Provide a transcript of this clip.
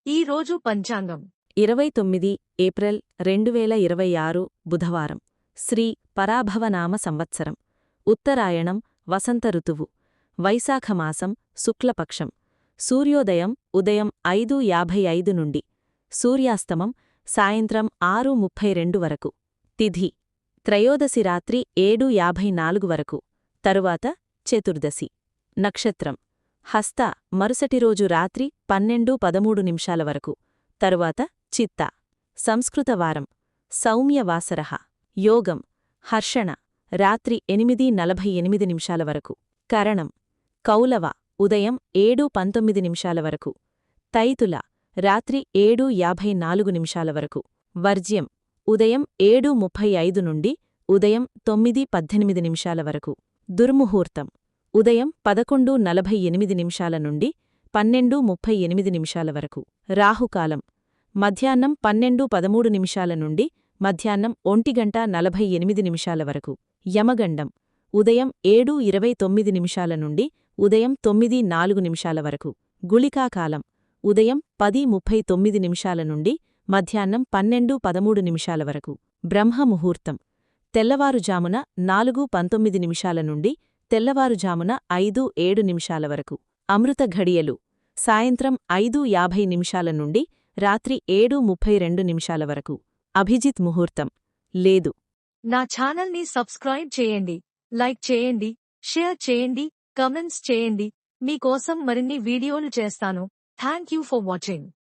ఈ రోజు పంచాంగం 29 ఏప్రిల్ 2026 బుధవారం శ్రీ పరాభవనామ సంవత్సరం ఉత్తరాయణం వసంత ఋతువు వైశాఖమాసం శుక్లపక్షం సూర్యోదయం ఉదయం 5:55 నుండి సూర్యాస్తమం సాయంత్రం 6:32 వరకు తిథి త్రయోదశి రాత్రి 7:54 వరకు తరువాత చతుర్దశి నక్షత్రం హస్త మరుసటి రోజు రాత్రి 12:13 వరకు తరువాత చిత్త సంస్కృత వారం సౌమ్యవాసరః యోగం హర్షణ రాత్రి 8:48 వరకు కరణం కౌలవ ఉదయం 7:19 వరకు తైతుల రాత్రి 7:54 వరకు వర్జ్యం ఉదయం 7:35 నుండి ఉదయం 9:18 వరకు దుర్ముహూర్తం ఉదయం 11:48 నుండి 12:38 వరకు రాహుకాలం మధ్యాహ్నం 12:13 నుండి మధ్యాహ్నం 1:48 వరకు యమగండం ఉదయం 7:29 నుండి ఉదయం 9:04 వరకు గుళికాకాలం ఉదయం 10:39 నుండి మధ్యాహ్నం 12:13 వరకు బ్రహ్మముహూర్తం తెల్లవారుజామున 4:19 నుండి తెల్లవారుజామున 5:07 వరకు అమృత ఘడియలు సాయంత్రం 5:50 నుండి రాత్రి 7:32 వరకు అభిజిత్ ముహూర్తం లేదు. నా ఛానల్ని సబ్స్క్రైబ్ చేయండి, లైక్ చేయండి, షేర్ చేయండి, కమెంట్స్ చేయండి. మీకోసం మరిన్ని వీడియోలు చేస్తాను. Thank you for watching.